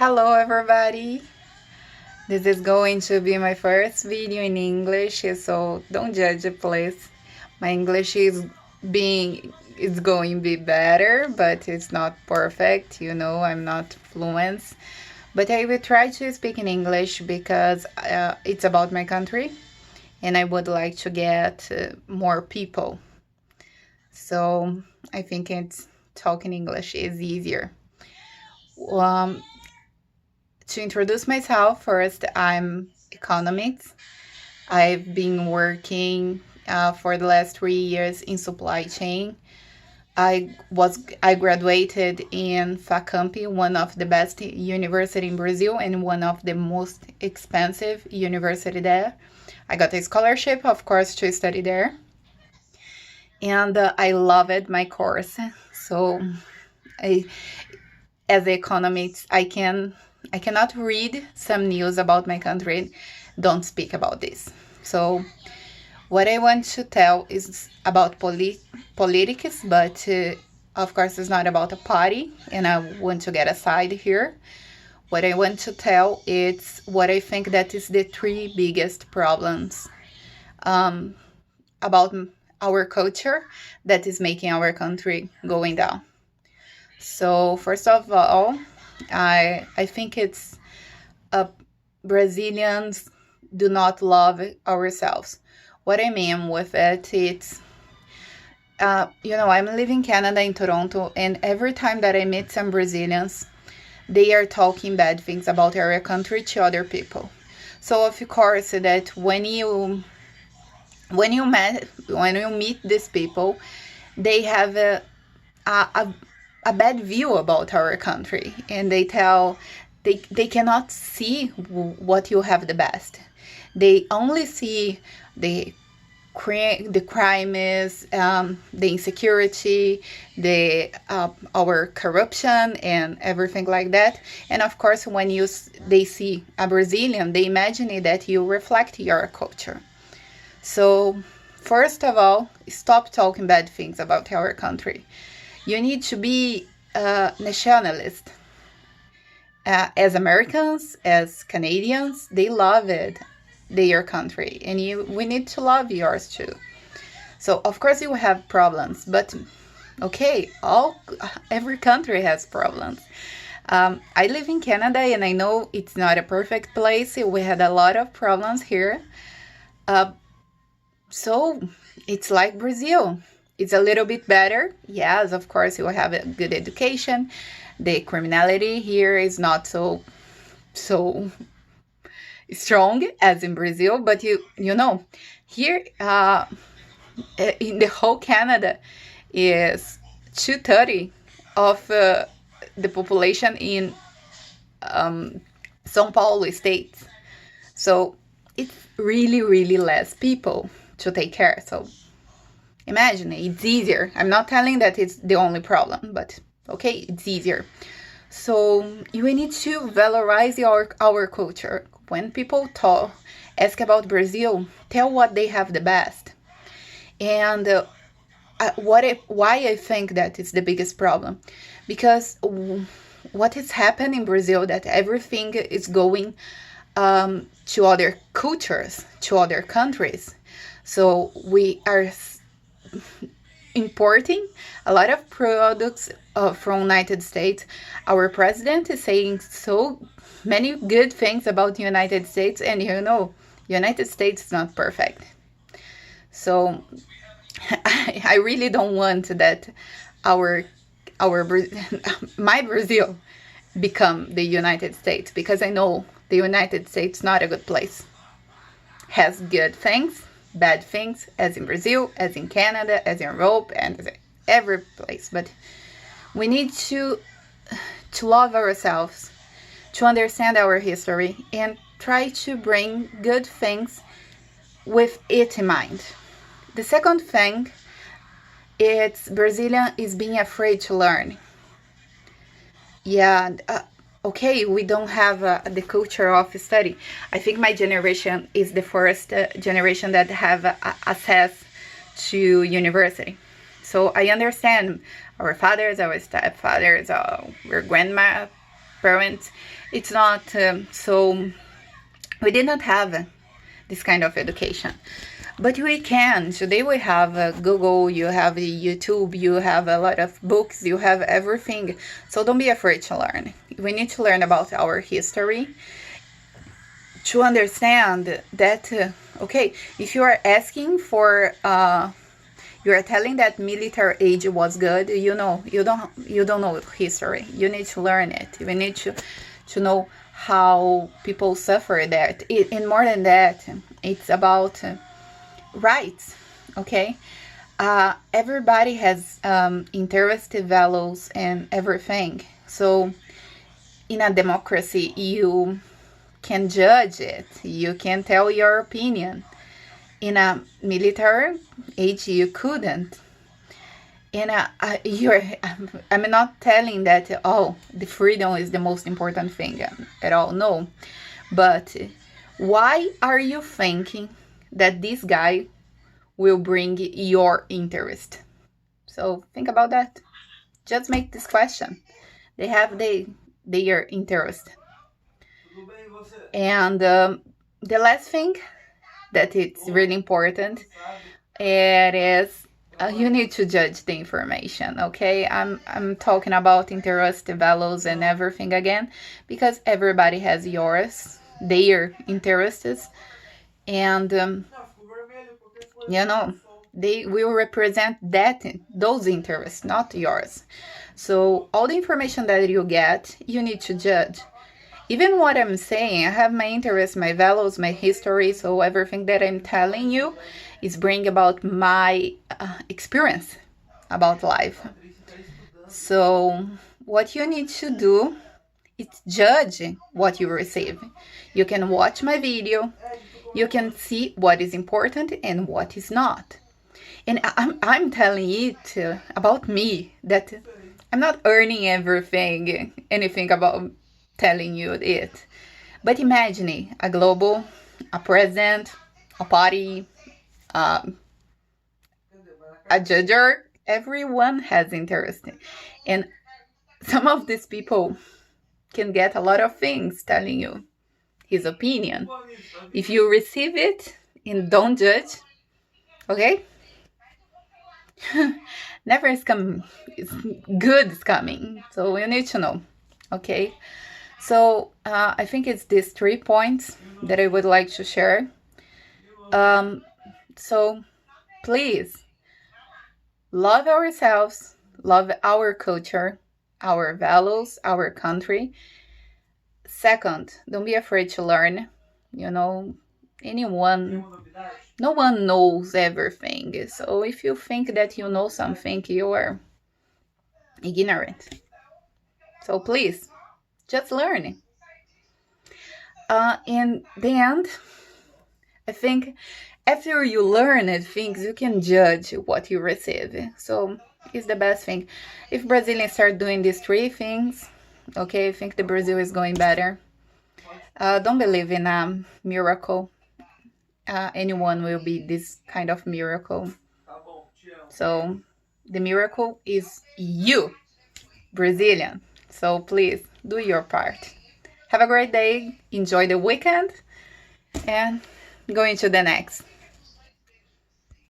Hello everybody! This is going to be my first video in English, so don't judge it, please. My English is going to be better, but it's not perfect. I'm not fluent. But I will try to speak in English because it's about my country and I would like to get more people. So I think talking English is easier. Um, to introduce myself, first, I'm economist. I've been working for the last 3 years in supply chain. I graduated in Facamp, one of the best university in Brazil and one of the most expensive university there. I got a scholarship, of course, to study there, and I loved my course. So, I, as an economist, I cannot read some news about my country, don't speak about this. So what I want to tell is about politics, but of course it's not about a party, and I want to get aside here. What I want to tell is what I think that is the three biggest problems about our culture that is making our country going down. So first of all, I think it's Brazilians do not love ourselves. What I mean with it's I'm living in Canada, in Toronto, and every time that I meet some Brazilians, they are talking bad things about our country to other people. So of course that when you meet these people, they have a bad view about our country, and they cannot see what you have the best. They only see the crime is the insecurity, our corruption and everything like that. And of course, when they see a Brazilian, they imagine that you reflect your culture. So first of all, stop talking bad things about our country. You need to be a nationalist. As Americans, as Canadians, they love their country, and we need to love yours too. So of course you have problems, but okay, every country has problems. I live in Canada, and I know it's not a perfect place. We had a lot of problems here. So it's like Brazil. It's a little bit better. Yes, of course, you have a good education. The criminality here is not so strong as in Brazil, but you know, here in the whole Canada is 230 of the population in São Paulo state. So it's really, really less people to take care. So imagine, it's easier. I'm not telling that it's the only problem, but okay, it's easier. So you need to valorize our culture. When people ask about Brazil, tell what they have the best. And why I think that is the biggest problem, because what is happening in Brazil, that everything is going to other cultures, to other countries. So we are importing a lot of products from United States. Our president is saying so many good things about the United States, and United States is not perfect. So I really don't want that my Brazil become the United States, because I know the United States is not a good place. Has good things, bad things, as in Brazil, as in Canada, as in Europe, and as in every place. But we need to love ourselves, to understand our history, and try to bring good things with it in mind. The second thing, it's Brazilian is being afraid to learn. Yeah, okay, we don't have the culture of study. I think my generation is the first generation that have access to university. So I understand our fathers, our stepfathers, our parents, it's not so, we did not have this kind of education. But we can. Today we have Google, you have YouTube, you have a lot of books, you have everything. So don't be afraid to learn. We need to learn about our history to understand that, okay, if you are asking for, you are telling that military age was good, you don't know history. You need to learn it. You need to know how people suffer that. And more than that, it's about rights, okay? Everybody has interest, values, and everything. So in a democracy, you can judge it. You can tell your opinion. In a military age, you couldn't. I'm not telling that, oh, the freedom is the most important thing at all. No. But why are you thinking that this guy will bring your interest? So think about that. Just make this question. They have their interest. And the last thing that it's really important, it is you need to judge the information, okay? I'm talking about interest, values, and everything again, because everybody has their interests, and they will represent those interests, not yours. So all the information that you get, you need to judge. Even what I'm saying, I have my interests, my values, my history, so everything that I'm telling you is bring about my experience about life. So what you need to do is judge what you receive. You can watch my video, you can see what is important and what is not. And I'm telling it about me, that I'm not earning anything about telling you it. But imagine a global, a president, a party, a judger. Everyone has interest. And some of these people can get a lot of things telling you his opinion. If you receive it and don't judge, okay? Never is coming. Good is coming. So you need to know, okay? So I think it's these 3 points that I would like to share. So please love ourselves, love our culture, our values, our country. Second, don't be afraid to learn. No one knows everything. So if you think that you know something, you are ignorant. So please, just learn. In the end, I think after you learn things, you can judge what you receive. So it's the best thing. If Brazilians start doing these 3 things, okay, I think the Brazil is going better. Don't believe in a miracle. Anyone will be this kind of miracle. So the miracle is you, Brazilian. So please do your part. Have a great day. Enjoy the weekend and go into the next.